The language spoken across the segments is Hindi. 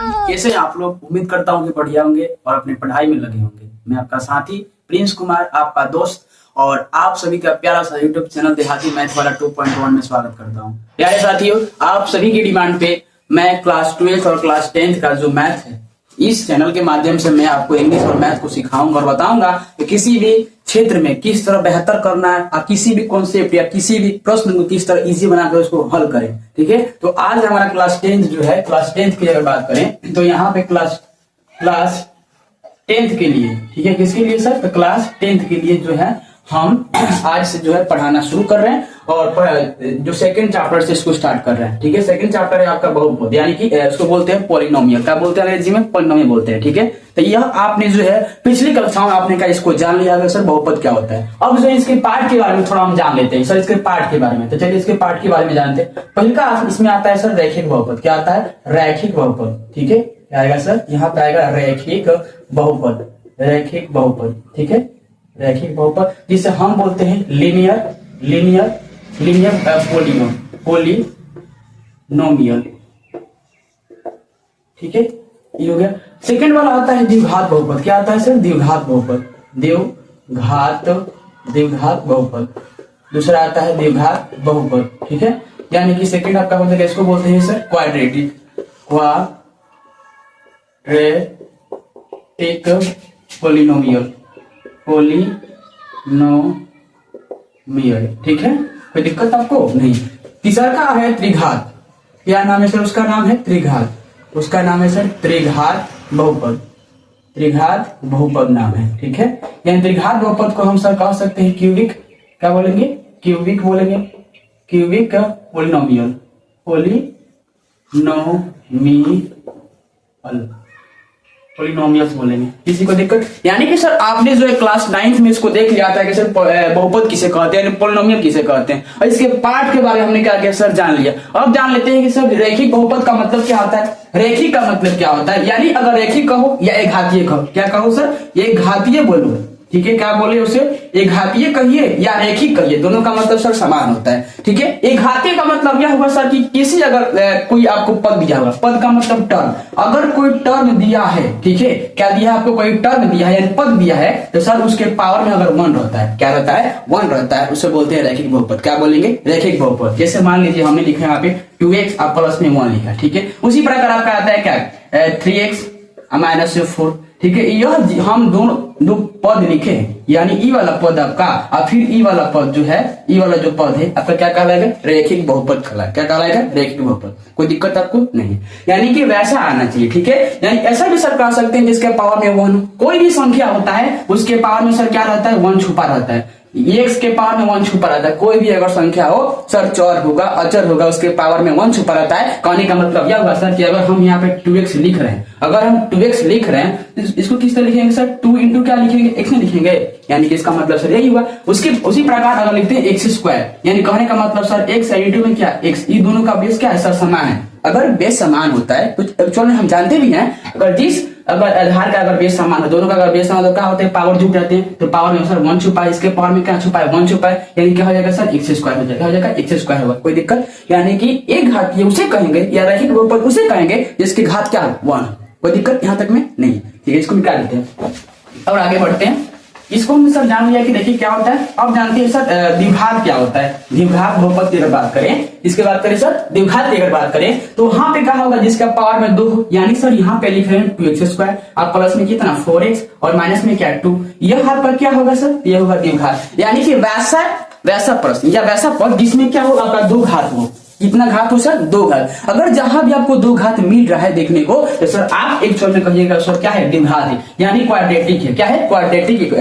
कैसे आप लोग? उम्मीद करता हूँ कि बढ़िया होंगे और अपनी पढ़ाई में लगे होंगे। मैं आपका साथी प्रिंस कुमार, आपका दोस्त, और आप सभी का प्यारा सा यूट्यूब चैनल देहाती मैथ वाला 2.1 में स्वागत करता हूँ। प्यारे साथियों, आप सभी की डिमांड पे मैं क्लास 12 और क्लास 10 का जो मैथ है, इस चैनल के माध्यम से मैं आपको इंग्लिश और मैथ को सिखाऊंगा और बताऊंगा कि किसी भी क्षेत्र में किस तरह बेहतर करना है, और किसी भी कॉन्सेप्ट या किसी भी प्रश्न को किस तरह इजी बनाकर उसको हल करें। ठीक है, तो आज हमारा क्लास 10 जो है, क्लास 10 की अगर बात करें तो यहाँ पे क्लास 10th के लिए, ठीक है, किसके लिए सर? तो क्लास 10th के लिए जो है हम आज से जो है पढ़ाना शुरू कर रहे हैं और जो सेकंड चैप्टर से इसको स्टार्ट कर रहे हैं। ठीक है, सेकंड चैप्टर है आपका बहुपद, यानी कि उसको बोलते हैं पॉलिनोमियल। क्या बोलते हैं अंग्रेजी में? पॉलिनोमियल बोलते हैं। ठीक है, तो यह आपने जो है पिछली कक्षाओं में आपने कहा इसको जान लिया सर बहुपद क्या होता है। अब जो इसके पार्ट के बारे में थोड़ा हम जान लेते हैं सर, इसके पार्ट के बारे में। तो चलिए इसके पार्ट के बारे में जानते हैं। पहला इसमें आता है सर रैखिक बहुपद। क्या आता है? रैखिक बहुपद। ठीक है, क्या आएगा सर? यहाँ पे आएगा रैखिक बहुपद। रैखिक बहुपद, ठीक है, रैखिक बहुपद जिसे हम बोलते हैं लीनियर पोलिनोमियल। ठीक है, ये हो गया। सेकंड वाला आता है द्विघात बहुपद। क्या आता है सर? द्विघात बहुपद। द्विघात बहुपद। दूसरा आता है द्विघात बहुपद। ठीक है, यानी कि सेकंड आपका मतलब इसको बोलते हैं सर क्वाड्रेटिक पोलिनोमियल। ठीक है, कोई दिक्कत आपको नहीं। तीसरा का है त्रिघात। क्या नाम है सर? उसका नाम है त्रिघात। उसका नाम है सर त्रिघात बहुपद। त्रिघात बहुपद नाम है। ठीक है, यानी त्रिघात बहुपद को हम सर कह सकते हैं क्यूबिक। क्या बोलेंगे? क्यूबिक बोलेंगे। Cubic polynomial. पोलिनोमियल्स बोलेंगे। किसी को दिक्कत? यानी कि सर आपने जो है क्लास 9th में इसको देख लिया था कि सर बहुपद किसे कहते हैं, पोलिनोमियल किसे कहते हैं, और इसके पार्ट के बारे में हमने क्या किया सर? जान लिया। अब जान लेते हैं कि सर रैखिक बहुपद का मतलब क्या होता है। रैखिक का मतलब क्या होता है, यानी अगर रैखिक कहो या एक घातीय कहो। क्या कहो सर? एक घातीय बोलो। ठीक है, क्या बोले उसे? एक घातीय कहिए या रैखिक कहिए, दोनों का मतलब सर समान होता है। ठीक है, एक घातीय का मतलब यह हुआ सर कि किसी अगर कोई आपको पद दिया हुआ, पद का मतलब टर्म, अगर कोई टर्म दिया है, ठीक है, क्या दिया आपको? कोई टर्म दिया है यानी पद दिया है, तो सर उसके पावर में अगर 1 रहता है, क्या रहता है? 1 रहता है, उसे बोलते हैं रैखिक बहुपद। क्या बोलेंगे? रैखिक बहुपद। जैसे मान लीजिए हमने लिखा है यहाँ पे 2x आप प्लस में 1 लिखा। ठीक है, उसी प्रकार आपका आता है क्या? 3x minus 4। ठीक है, यह हम दो पद लिखे हैं, यानी ई वाला पद आपका और फिर ई वाला पद जो है, ई वाला जो पद है आपका क्या कहलाएगा? रैखिक बहुपद कहलाएगा। क्या कहलाएगा? रैखिक बहुपद। कोई दिक्कत आपको नहीं, यानी कि वैसा आना चाहिए। ठीक है, यानी ऐसा भी सर कह सकते हैं जिसके पावर में 1, कोई भी संख्या होता है उसके पावर में सर क्या रहता है? 1 छुपा रहता है। x के पावर में 1 छुपा रहता है। कोई भी अगर संख्या हो सर चर होगा, अचर होगा, उसके पावर में 1 छुपा रहता है। कहने का मतलब यह हुआ सर कि अगर हम यहाँ पे 2x लिख रहे हैं, अगर हम 2x लिख रहे हैं तो इसको किस तरह लिखेंगे सर? 2 इंटू क्या लिखेंगे? x में लिखेंगे, यानी कि इसका मतलब सर यही हुआ। उसके उसी प्रकार अगर लिखते हैं x स्क्वायर, यानी कहने का मतलब सर x इंटू में क्या? x। ये दोनों का बेस क्या है सर? समान है। अगर बेस समान होता है तो एक्चुअल में हम जानते भी हैं, अगर आधार का अगर बेस समान है, दोनों का अगर बेस समान तो क्या होते हैं? पावर जुट जाते हैं। तो पावर में सर 1 छुपा है, इसके पावर में क्या छुपा है? 1 छुपा है, यानी क्या हो जाएगा सर? x स्क्वायर हो जाएगा। हो जाएगा x स्क्वायर होगा। कोई दिक्कत? यानी कि एक घातीय उसे कहेंगे या रैखिक बहुपद उसे कहेंगे जिसकी घात क्या है? 1। कोई दिक्कत यहाँ तक में नहीं। ठीक है, इसको निकाल लेते हैं और आगे बढ़ते हैं। इसको हमने सर जान लिया कि देखिए क्या होता है। अब जानते हैं सर द्विघात क्या होता है। द्विघात बहुपद की अगर बात करें, इसके बात करें सर द्विघात की अगर बात करें तो वहां पे क्या होगा? जिसका पावर में 2, यानी सर यहाँ पे लिख रहे हैं 2x स्क्वायर, आप प्लस में कितना? 4x और माइनस में क्या? 2। यह हाथ पर क्या होगा सर? यह होगा द्विघात, यानी कि वैसा प्रश्न या वैसा पद जिसमें क्या हो? आपका 2 घात हो। कितना घात हो सर? 2 घात। अगर जहां भी आपको 2 घात मिल रहा है देखने को, तो सर आप एक छोर में कहिएगा सर क्या है? द्विघात है, यानी क्वाड्रेटिक है। क्या है? क्वाड्रेटिक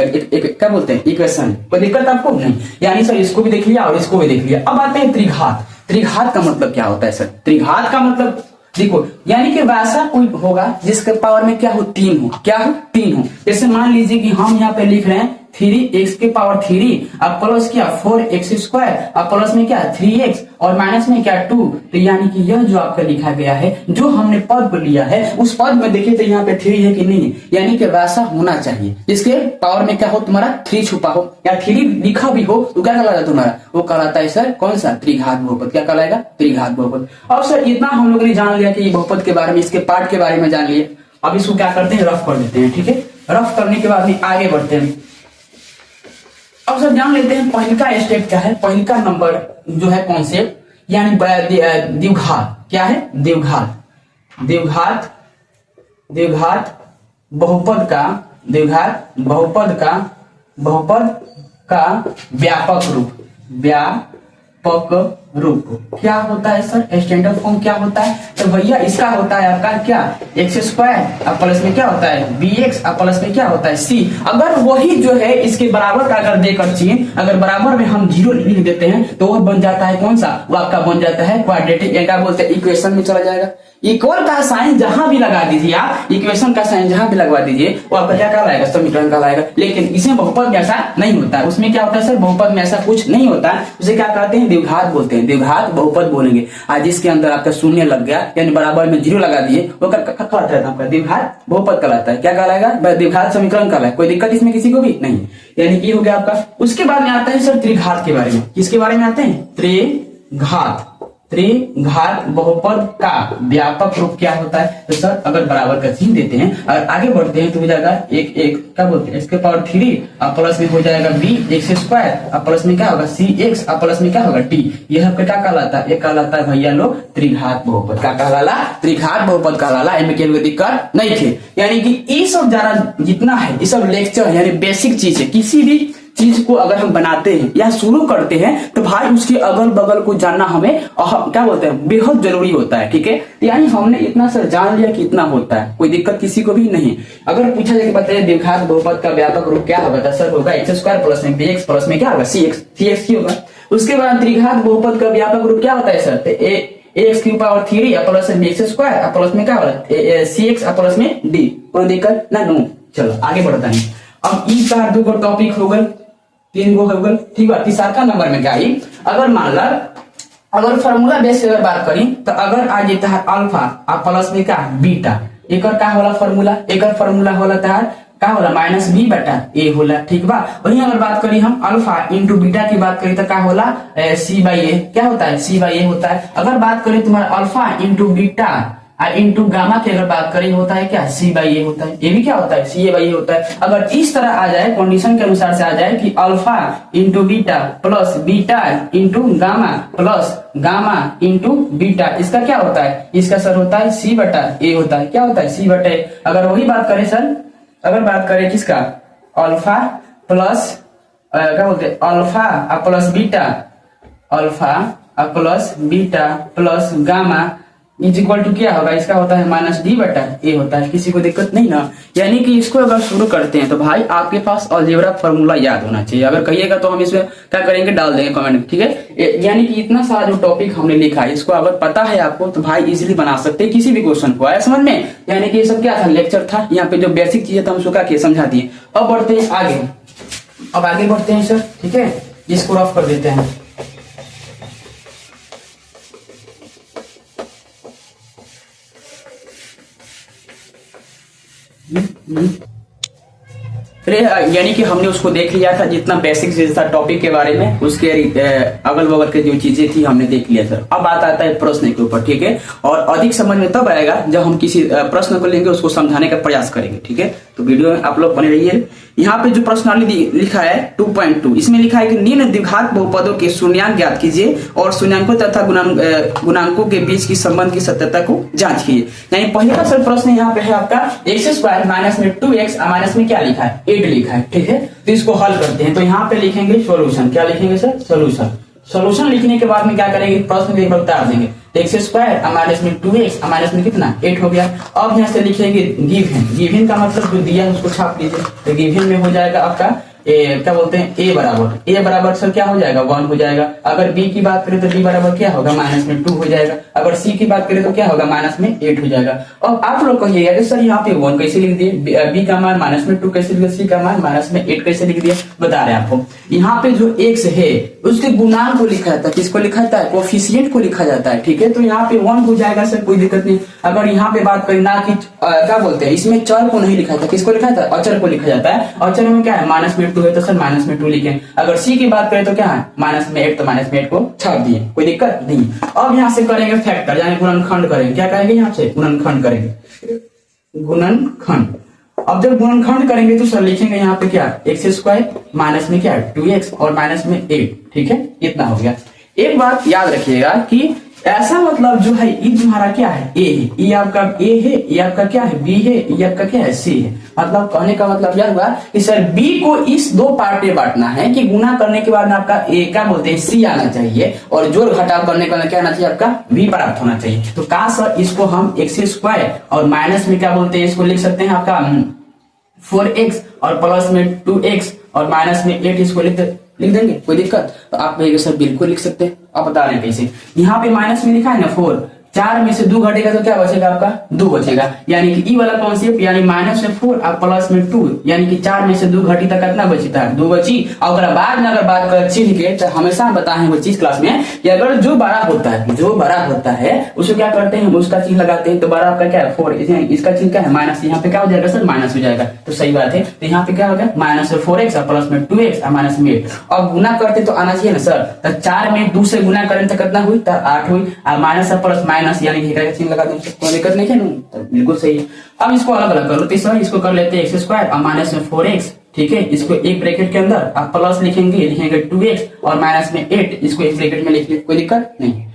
क्या बोलते हैं? इक्वेशन। कोई दिक्कत आपको नहीं, यानी सर इसको भी देख लिया और इसको भी देख लिया। अब आते हैं त्रिघात। त्रिघात का मतलब क्या होता है सर? त्रिघात का मतलब देखो, यानी कि वैसा कोई होगा जिसके पावर में क्या हो? 3 हो। क्या हो? 3 हो। जैसे मान लीजिए कि हम यहाँ पे लिख रहे हैं 3x के पावर 3 अब प्लस क्या 4x स्क्वायर अब प्लस में क्या 3x और माइनस में क्या 2। तो यानी कि यह जो आपका लिखा गया है, जो हमने पद को लिया है, उस पद में देखिए तो यहाँ पे 3 है कि नहीं, यानी कि वैसा होना चाहिए जिसके पावर में क्या हो तुम्हारा 3 छुपा हो या 3 लिखा भी हो तो क्या कहलाता तुम्हारा, वो कहलाता है सर कौन सा, त्रिघात बहुपद। क्या कहलाएगा, त्रिघात बहुपद। अब सर इतना हम लोग ने जान लिया कि ये बहुपद के बारे में, इसके पार्ट के बारे में जान लिए। अब इसको क्या करते हैं, रफ कर देते हैं। ठीक है, रफ करने के बाद में आगे बढ़ते हैं। अब सर जान लेते हैं पहले का स्टेप क्या है, पहले का नंबर जो है कॉन्सेप्ट, यानी द्विघात। क्या है, द्विघात। द्विघात द्विघात बहुपद का, द्विघात बहुपद का व्यापक रूप। व्यापक रूप क्या होता है सर, स्टैंडर्ड फॉर्म क्या होता है, तो भैया इसका होता है आपका क्या एक्स स्क्वायर अब प्लस में क्या होता है bx अब प्लस में क्या होता है c। अगर वही जो है इसके बराबर का अगर देकर चीन, अगर बराबर में हम 0 लिख देते हैं तो वह बन जाता है कौन सा, वो आपका बन जाता है क्वाड्रेटिक, क्या बोलते हैं इक्वेशन में चला जाएगा। इक्वल का साइन जहां भी लगा दीजिए आप, इक्वेशन का साइन जहां भी लगवा दीजिए वो आपका क्या कहलाएगा, समीकरण कहलाएगा। लेकिन इसमें बहुपद में ऐसा नहीं होता है। उसमें क्या होता है सर, बहुपद में ऐसा कुछ नहीं होता है। उसे क्या कहते हैं, द्विघात बोलते हैं, द्विघात बहुपद बोलेंगे। आज जिसके अंदर आपका शून्य लग गया यानी बराबर में 0 लगा दिए वो कहलाता है आपका द्विघात बहुपद कहलाता है। क्या कहलाएगा, द्विघात समीकरण कहलाएगा। कोई दिक्कत इसमें किसी को भी नहीं, यानी कि हो गया आपका। उसके बाद में आता है सर त्रिघात के बारे में। किसके बारे में आते हैं, त्रिघात। त्रिघात बहुपद का व्यापक रूप क्या होता है, तो सर अगर बराबर का चिन्ह देते हैं और आगे बढ़ते हैं तो हो जाएगा एक क्या बोलते हैं, इसके पावर 3 और प्लस में हो जाएगा b x स्क्वायर और प्लस में क्या होगा cx और प्लस में क्या होगा t। यह आपका क्या कहलाता है, ये कहलाता है भैया लोग त्रिघात बहुपद। क्या कहलाला, त्रिघात बहुपद कहलाला। इनमें कोई दिक्कत नहीं थे। यानी कि ये सब ज्यादा जितना है ये सब लेक्चर यानी बेसिक चीज है। किसी भी चीज को अगर हम बनाते हैं या शुरू करते हैं तो भाई उसके अगल बगल को जानना हमें क्या बोलते हैं, बेहद जरूरी होता है। ठीक है, यानी हमने इतना सर जान लिया कि इतना होता है, कोई दिक्कत किसी को भी नहीं। अगर पूछा जाए कि बताइए द्विघात बहुपद का व्यापक रूप क्या होगा, तो सर होगा एक्स स्क्वायर प्लस में bx प्लस में क्या होगा cx की होगा। उसके बाद त्रिघात बहुपद का व्यापक रूप क्या होता है सर, ax की पावर 3 प्लस में bx स्क्वायर प्लस में क्या होगा cx प्लस में d। कोई दिक्कत ना, नो। चलो आगे बढ़ता है। अब ई का 2 टॉपिक हो गए, 3 गो हो गए। ठीक है, तीसरा नंबर में क्या आई, अगर मान ला अगर फार्मूला बेस से अगर बात करी तो अगर आ जाता है अल्फा और प्लस में क्या बीटा, एक क्या होला फार्मूला, एक फार्मूला होला तार क्या होला माइनस बी बटा ए होला। ठीक बा, वही अगर बात करी हम अल्फा इंटू बीटा की बात करी तो क्या होला सी बाई ए, क्या होता है सी बाई ए होता है। अगर बात करें तुम्हारा अल्फा इंटू बीटा और इंटू गामा की अगर बात करें होता है क्या सी बाई ए होता है। ये भी क्या होता है सी ए बाई ए होता है। अगर इस तरह आ जाए कंडीशन के अनुसार से आ जाए कि alpha into beta plus beta into gamma plus gamma into beta, इसका क्या होता है, इसका सर होता है सी बटा ए होता है। क्या होता है सी बटा ए। अगर वही बात करें सर, अगर बात करें किसका अल्फा प्लस क्या बोलते हैं alpha plus beta, alpha plus beta plus gamma is equal to क्या होगा, इसका होता है माइनस डी बटा ए होता है। किसी को दिक्कत नहीं ना। यानी कि इसको अगर शुरू करते हैं तो भाई आपके पास अलजेब्रा फॉर्मूला याद होना चाहिए। अगर कहिएगा तो हम इसमें क्या करेंगे, डाल देंगे कमेंट में। ठीक है, यानी कि इतना सारा जो टॉपिक हमने लिखा है इसको अगर पता है आपको तो भाई इजीली बना सकते हैं किसी भी क्वेश्चन को। आया समझ में। यानी कि ये सब क्या था, लेक्चर था। यहाँ पे जो बेसिक चीजें था हम उसको क्या समझा दिए। अब बढ़ते हैं आगे, अब आगे बढ़ते हैं सर। ठीक है, इसको रफ कर देते हैं। यानी कि हमने उसको देख लिया था, जितना बेसिक चीज था टॉपिक के बारे में, उसके अगल बगल के जो चीजें थी हमने देख लिया सर। अब बात आता है प्रश्न के ऊपर। ठीक है, और अधिक समझ में तब आएगा जब हम किसी प्रश्न को लेंगे उसको समझाने का प्रयास करेंगे। ठीक है, तो वीडियो में आप लोग बने रहिए। यहाँ पे जो प्रश्नावली लिखा है 2.2, इसमें लिखा है कि निम्न द्विघात बहुपदों के शून्यांक ज्ञात कीजिए और शून्यांकों तथा गुणांकों के बीच की संबंध की सत्यता को जांच कीजिए। यानी पहला सर प्रश्न यहाँ पे है आपका एक्स स्क्वायर माइनस में 2x माइनस में क्या लिखा है 8 लिखा है। ठीक है, तो इसको हल करते हैं। तो यहाँ पे लिखेंगे सोल्यूशन। क्या लिखेंगे सर, सोल्यूशन। सोल्यूशन लिखने के बाद में क्या करेंगे, प्रश्न को एक बार उतार देंगे। एक्स स्क्वायर माइनस में 2x माइनस में कितना 8 हो गया। अब यहाँ से लिखेंगे गिवन। गिवन का मतलब जो दिया है उसको छाप लीजिए। तो गिवन में हो जाएगा आपका क्या बोलते हैं ए बराबर सर क्या हो जाएगा 1 हो जाएगा। अगर बी की बात करें तो बी बराबर क्या होगा माइनस में 2 हो जाएगा। अगर सी की बात करें तो क्या होगा माइनस में 8 हो जाएगा। अब आप लोग कहिएगा कि सर यहाँ पे 1 कैसे लिख दिए, बी का मान माइनस में 2 कैसे लिख दिया, सी का मान माइनस में 8 कैसे लिख दिया। बता रहे हैं आपको, यहाँ पे जो x है उसके गुणांक को लिखा जाता है, किसको लिखा जाता है, कोफिशिएंट को लिखा जाता है। ठीक है, तो यहाँ पे 1 हो जाएगा सर, कोई दिक्कत नहीं। अगर यहाँ पे बात करें ना कि क्या बोलते हैं इसमें चर को नहीं लिखा जाता, किसको लिखा जाता है, अचर को लिखा जाता है। अचर में क्या है माइनस में 2 है तो सर माइनस में 2 लिखे। अगर सी की बात करें तो क्या है माइनस में 8 तो माइनस में 8 को छाप दिए, कोई दिक्कत नहीं। अब यहाँ से करेंगे फैक्टर यानी गुणनखंड करेंगे। क्या करेंगे यहाँ से गुणनखंड करेंगे, गुणनखंड। अब जब गुणनखंड करेंगे तो सर लिखेंगे यहाँ पे क्या एक्स स्क्वायर माइनस में क्या 2x और माइनस में 8। ठीक है, इतना हो गया। एक बात याद रखिएगा कि ऐसा मतलब जो है ये तुम्हारा क्या है ए है, ये आपका ए है, ये आपका क्या है बी है, ये आपका क्या है सी है। मतलब कहने का मतलब यह हुआ कि सर बी को इस दो पार्ट में बांटना है कि गुना करने के बाद आपका ए क्या बोलते हैं सी आना चाहिए और जोड़ घटाव करने के बाद क्या आना चाहिए आपका बी प्राप्त होना चाहिए। तो कहा सर इसको हम एक्स स्क्वायर और माइनस में क्या बोलते हैं इसको लिख सकते हैं आपका 4x और प्लस में 2x और माइनस में 8 इसको लिख देंगे, कोई दिक्कत। तो आप कहेंगे सर बिल्कुल लिख सकते हैं। आप बता रहे हैं कैसे, यहाँ पे माइनस में लिखा है ना 4, 4 में से 2 घटेगा तो क्या बचेगा आपका 2 बचेगा, यानी कि ई वाला कॉन्सेप्ट यानी माइनस में 4 और प्लस में 2 यानी कि 4 में से 2 घटी तक कितना बचता है 2 बची। और अगर बाद में अगर बात करें चिन्ह के तो हमेशा बताए हैं वो चीज क्लास में कि अगर जो बड़ा होता है उसको क्या करते हैं उसका चिन्ह लगाते हैं। तो बड़ा आपका क्या है 4, इसका चिन्ह क्या है माइनस, यहाँ पे क्या हो जाएगा सर माइनस हो जाएगा। तो सही बात है, तो यहाँ पे क्या होगा माइनस में 4x और प्लस में 2x और माइनस में 8। अब गुना करते तो आना चाहिए ना सर, तो 4 में 2 से गुना करें तो कितना हुई तो 8 हुई और माइनस और प्लस माइनस यानी का चिन्ह लगा दें, कोई दिक्कत नहीं है ना, तो बिल्कुल सही है। अब इसको अलग अलग कर लेते हैं सर, इसको कर लेते हैं एक्स स्क्वायर और माइनस में 4x। ठीक है, इसको एक ब्रैकेट के अंदर आप प्लस लिखेंगे 2x और माइनस में 8 इसको एक ब्रैकेट में लिखिए, कोई दिक्कत नहीं।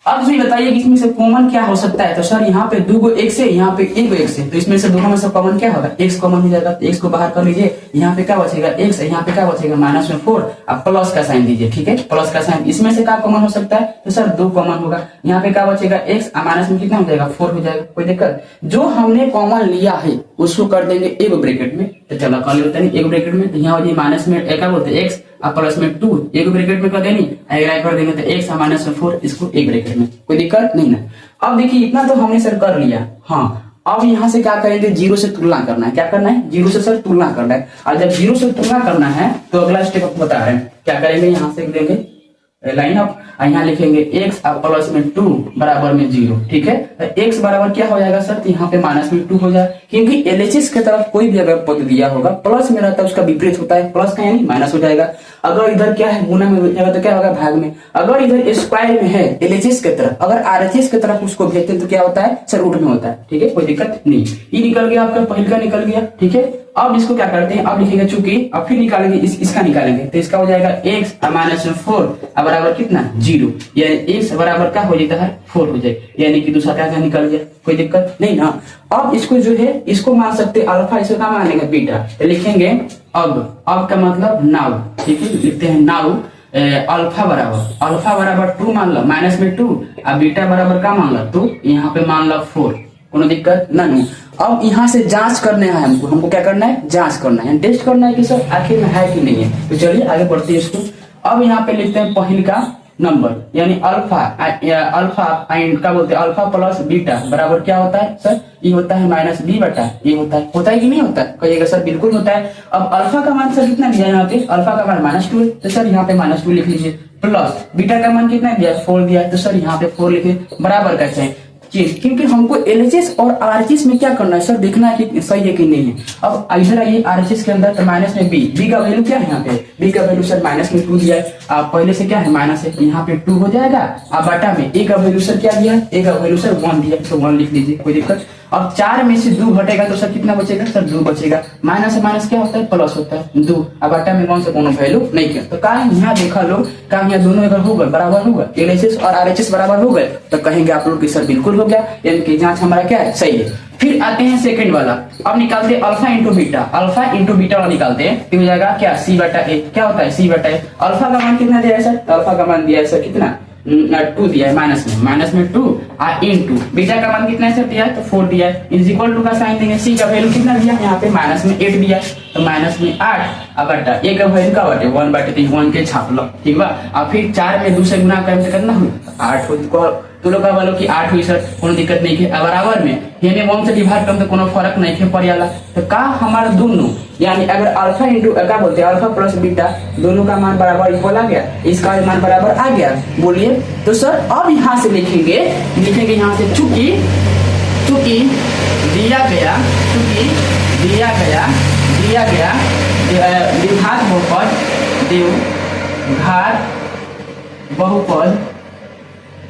अब जी बताइए कि इसमें से कॉमन क्या हो सकता है। तो सर यहाँ पे 2 x है, यहाँ पे 1 x है, तो इसमें से दोनों में से कॉमन क्या होगा x कॉमन हो जाएगा। तो x को बाहर कर लीजिए, यहाँ पे क्या बचेगा x, यहाँ पे क्या बचेगा माइनस में 4 अब प्लस का साइन दीजिए। ठीक है, प्लस का साइन, इसमें से क्या कॉमन हो सकता है तो सर 2 कॉमन होगा। यहाँ पे क्या बचेगा x और माइनस में कितना हो जाएगा 4 हो जाएगा, कोई दिक्कत। जो हमने कॉमन लिया है उसको कर देंगे एक ब्रैकेट में, तो चलो कर लेते हैं एक ब्रैकेट में। तो यहाँ हो जाए माइनस में क्या बोलते हैं x और प्लस में 2 एक ब्रैकेट में कर देनी, कर देंगे तो x और माइनस में 4 इसको एक ब्रैकेट में, कोई दिक्कत नहीं ना। अब देखिए इतना तो हमने सर कर लिया। हाँ, अब यहाँ से क्या करेंगे 0 से तुलना करना है। क्या करना है 0 से सर तुलना करना है। और जब 0 से तुलना करना है तो अगला स्टेप आपको बता रहे हैं क्या करेंगे। यहाँ से देंगे लाइन अप, यहाँ लिखेंगे x और प्लस में 2 बराबर में 0। ठीक है, तो x बराबर क्या हो जाएगा सर, तो यहाँ पे माइनस में 2 हो जाए, क्योंकि एलएचएस की तरफ कोई भी अगर पद दिया होगा प्लस में रहता है उसका विपरीत होता है, प्लस का यानी माइनस हो जाएगा। अगर इधर क्या है गुना में हो जाएगा तो क्या होगा भाग में। अगर इधर स्क्वायर में है एलएचएस की तरफ, अगर आरएचएस की तरफ उसको भेजते हैं तो क्या होता है सर रूट में होता है। ठीक है, कोई दिक्कत नहीं। ये निकल गया आपका पहले का निकल गया। ठीक है, अब इसको क्या करते हैं, अब लिखेंगे चूंकि अब फिर निकालेंगे इसका निकालेंगे, तो इसका हो जाएगा x माइनस में 4 बराबर कितना 0, यानी x बराबर क्या हो जाता है 4 हो जाए, यानी कि दूसरा क्या निकल गया, कोई दिक्कत नहीं ना। अब इसको जो है इसको मान सकते अल्फा, इसको क्या मान लेंगे बीटा, तो लिखेंगे अब का मतलब नाउ। ठीक है, लिखते हैं नाउ अल्फा बराबर 2 मान लो माइनस में 2 और बीटा बराबर क्या मान लो 2, यहाँ पे मान लो 4, कोनो दिक्कत नहीं। अब यहाँ से जांच करने है हमको क्या करना है जांच करना है, टेस्ट करना है कि सर आखिर में है कि नहीं है। तो चलिए आगे बढ़ते हैं इसको। अब यहाँ पे लिखते हैं पहले का नंबर यानी अल्फा क्या बोलते हैं अल्फा प्लस बीटा बराबर क्या होता है सर, ये होता है माइनस बी बटा ये होता है कि नहीं होता है, कहिएगा सर बिल्कुल होता है। अब अल्फा का मान सर कितना दिया यहाँ पे, अल्फा का मान -2 है, तो सर यहाँ पे -2 लिख लीजिए, प्लस बीटा का मान कितना दिया 4 दिया है, तो सर यहाँ पे 4 लिखे बराबर का चाहिए चीज, क्योंकि हमको एलएचएस और आरएचएस में क्या करना है सर देखना है कि सही है कि नहीं है। अब इधर आइए आरएचएस के अंदर, तो माइनस में बी का वैल्यू क्या है यहाँ पे, बी का वैल्यू सर माइनस में 2 दिया है, आप पहले से क्या है माइनस है, यहाँ पे 2 हो जाएगा। अब बटा में ए का वैल्यू सर क्या दिया है, ए का वैल्यू सर 1 दिया, तो 1 लिख लीजिए, कोई दिक्कत। अब 4 में से 2 घटेगा तो सर कितना बचेगा सर 2 बचेगा, माइनस से माइनस क्या होता है प्लस होता है 2, अब बटा में 1 से कोनो वैल्यू नहीं किया, तो कहा यहाँ देखा लो कहा यहाँ दोनों अगर हो गए बराबर हो गए, एलएचएस और आरएचएस बराबर हो गए, तो कहेंगे आप लोग की सर बिल्कुल हो गया, यानी कि जांच हमारा क्या है सही है। फिर आते हैं सेकंड वाला, अब निकालते हैं अल्फा इंटू बीटा वाला निकालते हैं, हो जाएगा क्या सी बटा ए, क्या होता है सी बटा ए। अल्फा का मान कितना दिया है सर, अल्फा का मान दिया है सर कितना टू दिया है माइनस में 2 और इनटू बीटा का मान कितना है सर दिया है तो 4 दिया है इज इक्वल टू का साइन देंगे सी का वैल्यू कितना दिया है यहाँ पे माइनस में 8 दिया है तो माइनस में 8 अब बटा ए का वैल्यू का बटे 1 बटे 3 1 के छाप लो ठीक बा और फिर 4 में 2 से गुना करने से कितना हुआ 8 को तो लोग का बोलो कि 8 हुई सर कोनो दिक्कत नहीं है बराबर में यानी 1 से डिवाइड करने कोनो फर्क नहीं है पड़ेला तो का हमारा दोनों यानी अगर अल्फा इंटू क्या बोलते हैं अल्फा प्लस बीटा दोनों का मान बराबर इक्वल आ गया इसका मान बराबर आ गया बोलिए तो सर अब यहाँ से लिखेंगे यहाँ से चूंकि दिया गया द्विघात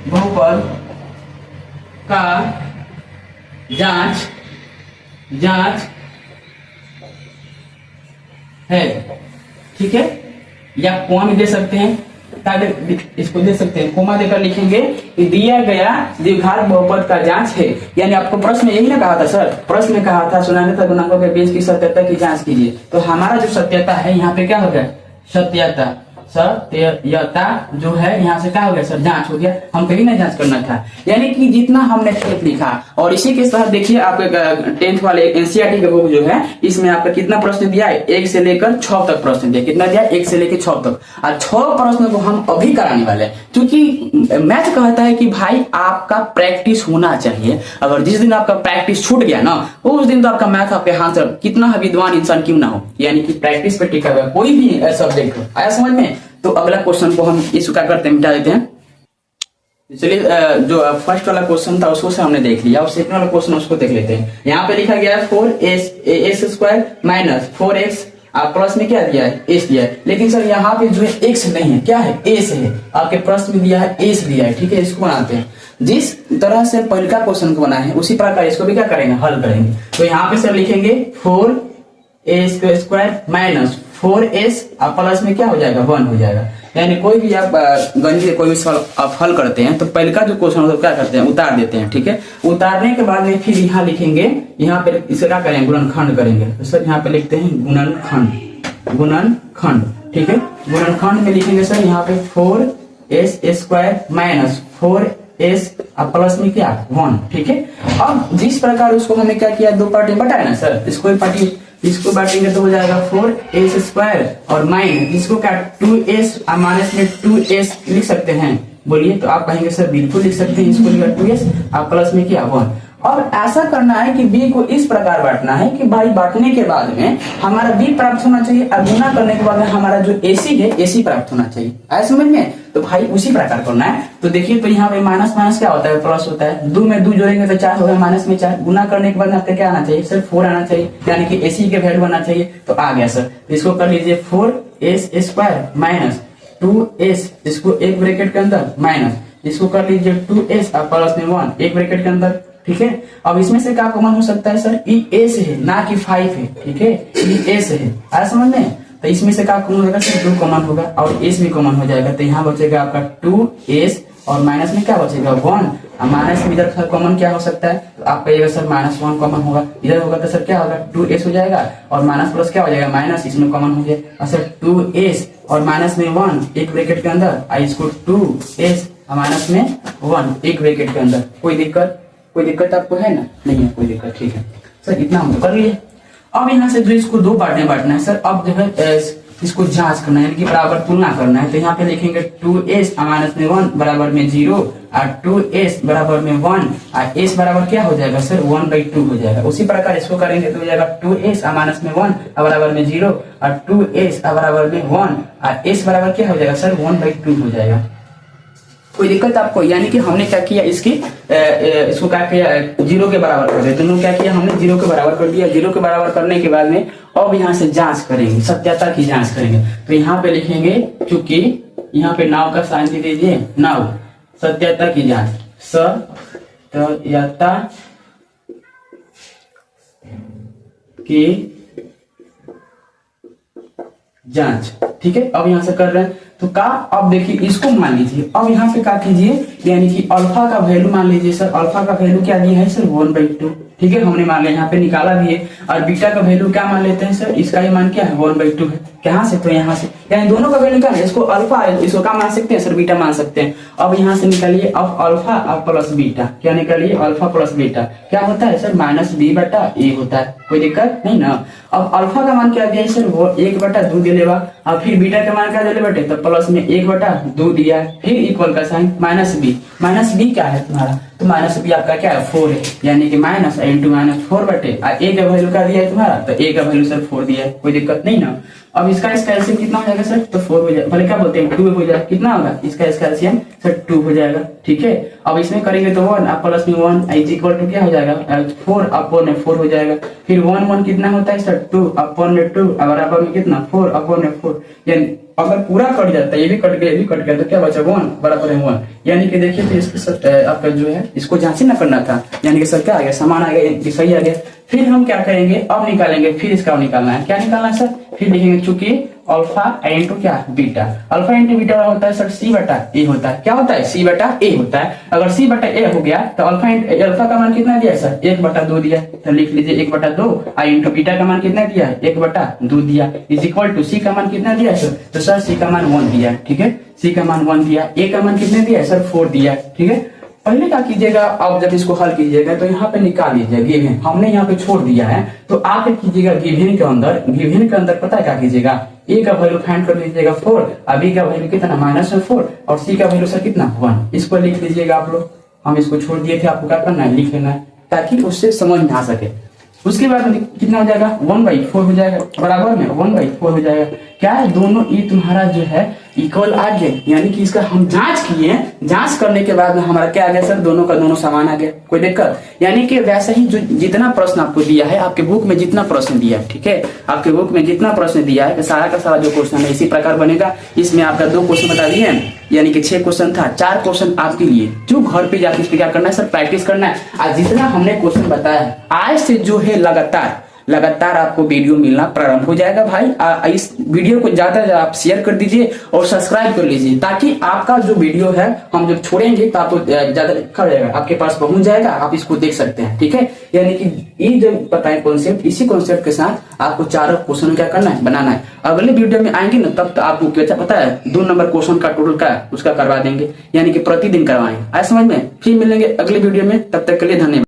बहुपद का जांच है ठीक है या कोमा में दे सकते हैं इसको दे सकते हैं कोमा देकर लिखेंगे कि दिया गया द्विघात बहुपद का जांच है यानी आपको प्रश्न में यही ना कहा था सर प्रश्न में कहा था सुनाने गुणांकों के बीच की सत्यता की जांच कीजिए तो हमारा जो सत्यता है यहाँ पे क्या हो गया सत्यता जो है यहाँ से क्या हो गया सर जांच हो गया हम कहीं ना जांच करना था यानी कि जितना हमने खेत लिखा और इसी के साथ देखिए आपके 10th वाले एनसीईआरटी का बुक जो है इसमें आपका कितना प्रश्न दिया है 1 से लेकर 6 तक प्रश्न दिया कितना दिया 1 से लेकर 6 तक और 6 प्रश्न को हम अभी कराने वाले हैं क्योंकि मैथ कहता है कि भाई आपका प्रैक्टिस होना चाहिए अगर जिस दिन आपका प्रैक्टिस छूट गया ना उस दिन तो आपका मैथ आपके हाथ से कितना विद्वान इंसान क्यों ना हो यानी कि प्रैक्टिस पे टिका हुआ कोई भी सब्जेक्ट हो आया समझ में तो अगला क्वेश्चन को हम इसको क्या करते हैं मिटा देते हैं चलिए जो फर्स्ट वाला क्वेश्चन था उसको से हमने देख लिया और सेकंड वाला क्वेश्चन उसको देख लेते हैं यहाँ पे लिखा गया है 4x² माइनस 4x आप प्लस में क्या दिया है एस दिया है लेकिन सर यहाँ पे जो है एक्स नहीं है क्या है एस है आपके प्रश्न में दिया है एस दिया है ठीक है इसको बनाते हैं जिस तरह से पहले का क्वेश्चन को बनाए हैं उसी प्रकार इसको भी क्या करेंगे हल करेंगे तो यहाँ पे सर लिखेंगे 4a² माइनस 4s आप प्लस में क्या हो जाएगा 1 हो जाएगा यानी कोई भी आप गणित के कोई भी सवाल आप हल करते हैं तो पहले का जो क्वेश्चन होता है क्या करते हैं उतार देते हैं ठीक है उतारने के बाद में फिर यहाँ लिखेंगे यहाँ पे इसे क्या करेंगे गुणनखंड करेंगे तो सर यहाँ पे लिखते हैं गुणनखंड ठीक है गुणनखंड में लिखेंगे सर यहाँ पे 4s² माइनस 4s अब प्लस में क्या 1 ठीक है अब जिस प्रकार उसको हमने क्या किया दो पार्टी बटाया ना सर इसको बांटेंगे तो हो जाएगा 4s² और माइनस इसको क्या 2s माइनस में 2s लिख सकते हैं बोलिए तो आप कहेंगे सर बिल्कुल लिख सकते हैं इसको लिखा 2s आप प्लस में क्या 1 और ऐसा करना है कि b को इस प्रकार बांटना है कि भाई बांटने के बाद में हमारा b प्राप्त होना चाहिए और गुना करने के बाद में हमारा जो ac है ac प्राप्त होना चाहिए आया समझ में तो भाई उसी प्रकार करना है तो देखिए तो यहाँ पे माइनस माइनस क्या होता है प्लस होता है 2 में 2 जोड़ेंगे तो 4 होगा माइनस में 4 गुना करने के बाद आपका क्या आना चाहिए सर 4 आना चाहिए यानी कि ac के वैल्यू आना चाहिए तो आ गया सर इसको कर लीजिए 4s² माइनस 2s इसको एक ब्रैकेट के अंदर माइनस इसको कर लीजिए 2s और प्लस में 1 एक ब्रैकेट के अंदर ठीक है अब इसमें से क्या कॉमन हो सकता है सर ई एस है ना कि 5 है ठीक है ई एस है आया समझ में तो इसमें से क्या कॉमन होगा सर 2 कॉमन होगा और एस भी कॉमन हो जाएगा तो यहाँ बचेगा आपका 2s और माइनस में क्या बचेगा 1 और माइनस में इधर कॉमन क्या हो सकता है तो आप कहिएगा सर -1 कॉमन होगा इधर होगा तो सर क्या होगा 2s हो जाएगा और माइनस प्लस क्या हो जाएगा माइनस इसमें कॉमन हो गया और सर 2s और माइनस में 1 एक ब्रैकेट के अंदर और इसको 2s और माइनस में 1 एक ब्रैकेट के अंदर कोई दिक्कत आपको है ना नहीं है कोई दिक्कत ठीक है सर इतना हम कर लिए अब यहाँ से जो इसको 2 पार्ट में बांटना है सर अब जो है इसको जांच करना है यानी कि बराबर तुलना करना है तो यहाँ पे लिखेंगे 2s माइनस में 1 बराबर में 0 और 2s बराबर में 1 और s बराबर क्या हो जाएगा सर 1/2 हो जाएगा उसी प्रकार इसको करेंगे तो हो जाएगा 2s माइनस में 1 बराबर में 0 और 2s बराबर में 1 और s बराबर क्या हो जाएगा सर 1/2 हो जाएगा कोई दिक्कत आपको यानी कि हमने क्या किया इसको क्या किया 0 के बराबर कर दिया दोनों क्या किया हमने 0 के बराबर कर दिया 0 के बराबर करने के बाद में अब यहाँ से जांच करेंगे सत्यता की जांच करेंगे तो यहाँ पे लिखेंगे चूंकि यहाँ पे नाव का साइन दे दीजिए नाव सत्यता की जांच सत्यता की जांच ठीक है अब यहाँ से कर रहे हैं तो का अब देखिए इसको मान लीजिए अब यहाँ पे क्या कीजिए यानी कि अल्फा का वैल्यू मान लीजिए सर अल्फा का वैल्यू क्या दिया है सर 1/2 ठीक है हमने मान लिया यहाँ पे निकाला भी है और बीटा का वैल्यू क्या मान लेते हैं सर इसका ही मान क्या है 1/2 है कहाँ से, तो यहाँ से, यानी दोनों का वैल्यू क्या है, इसको अल्फा, इसको क्या मान सकते हैं सर, बीटा मान सकते हैं। अब यहाँ से निकालिए अब अल्फा अब प्लस बीटा, क्या निकालिए अल्फा प्लस बीटा, क्या होता है सर माइनस बी बटा ए होता है, कोई दिक्कत नहीं ना। अब अल्फा का मान क्या दिया है सर, वो 1/2 दे लेगा, अब फिर बीटा का मान क्या दे ले बेटे, तो प्लस में 1/2 दिया है, फिर इक्वल का साइन माइनस बी क्या है तुम्हारा, तो माइनस बी आपका क्या है 4 है, यानी कि माइनस इंटू माइनस 4 बटे ए का वैल्यू क्या दिया है तुम्हारा, तो ए का वैल्यू सर 4 दिया है, कोई दिक्कत नहीं ना। अब इसका एलसीएम कितना हो जाएगा सर, तो 4 हो जाएगा, भले क्या बोलते हैं 2 हो जाएगा, कितना होगा इसका एलसीएम सर 2 हो जाएगा, ठीक है। अब इसमें करेंगे तो 1 अब प्लस में 1 इज इक्वल टू क्या हो जाएगा 4 अपॉन में 4 हो जाएगा, फिर 1 कितना होता है सर 2 अपॉन में 2 बराबर में कितना 4 अपॉन में 4, यानी अगर पूरा कट जाता है, ये भी कट गया ये भी कट गया, तो क्या बचा 1 बराबर है 1, यानी कि देखिए तो इसके सर आपका जो है इसको जांच ना करना था, यानी कि सर क्या आ गया समान आ गया, सही आ गया। फिर हम क्या करेंगे अब निकालेंगे, फिर इसका निकालना है, क्या निकालना है सर, फिर लिखेंगे चूंकि अल्फा इंटू क्या बीटा, अल्फा इंटू बीटा होता है सर सी बटा ए होता है, क्या होता है सी बटा ए होता है। अगर सी बटा ए हो गया तो अल्फा का मान कितना दिया है सर 1/2 दिया, तो लिख लीजिए 1/2 इंटू बीटा का मान कितना दिया है 1/2 दिया, इज इक्वल टू सी का मान कितना दिया है सर, तो सर सी का मान 1 दिया, ठीक है, सी का मान 1 दिया, ए का मान कितने दिया है सर 4 दिया, ठीक है। पहले क्या कीजिएगा, अब जब इसको हल कीजिएगा तो यहाँ पे निकाल लीजिए गिवन, हमने यहाँ पे छोड़ दिया है, तो आके कीजिएगा गिवन के अंदर पता है क्या कीजिएगा, ए का वैल्यू फाइंड कर लीजिएगा 4, अब ए का वैल्यू कितना -4 और सी का वैल्यू सर कितना 1, इसको लिख लीजिएगा आप लोग, हम इसको छोड़ दिए थे, आपको क्या करना है लिख लेना है ताकि उससे समझ में आ सके। उसके बाद में कितना हो जाएगा 1/4 हो जाएगा, बराबर में 1/4 हो जाएगा, क्या है दोनों ई तुम्हारा जो है इक्वल आ गया, यानी कि इसका हम जांच किए, जांच करने के बाद में हमारा क्या आ गया सर, दोनों का दोनों समान आ गया, कोई दिक्कत, यानी कि वैसे ही जो जितना प्रश्न आपको दिया है, आपके बुक में जितना प्रश्न दिया है, ठीक है, आपके बुक में जितना प्रश्न दिया है सारा का सारा जो क्वेश्चन है इसी प्रकार बनेगा। इसमें आपका 2 क्वेश्चन बता दिए, यानी कि 6 क्वेश्चन था, 4 क्वेश्चन आपके लिए जो घर पे जाके इस पे क्या करना है सर प्रैक्टिस करना है, और जितना हमने क्वेश्चन बताया आज से जो है लगातार आपको वीडियो मिलना प्रारंभ हो जाएगा भाई। इस वीडियो को ज्यादा आप शेयर कर दीजिए और सब्सक्राइब कर लीजिए, ताकि आपका जो वीडियो है हम जब छोड़ेंगे तो आपको ज्यादा लिखा रहेगा, आपके पास पहुंच जाएगा, आप इसको देख सकते हैं, ठीक है। यानी कि ये जो बताए कॉन्सेप्ट, इसी कॉन्सेप्ट के साथ आपको 4 क्वेश्चन क्या करना है बनाना है। अगले वीडियो में आएंगे ना तब तो आपको क्या पता है 2 नंबर क्वेश्चन का टोटल का उसका करवा देंगे, यानी कि प्रतिदिन करवाएंगे, आए समझ में। फिर मिलेंगे अगले वीडियो में, तब तक के लिए धन्यवाद।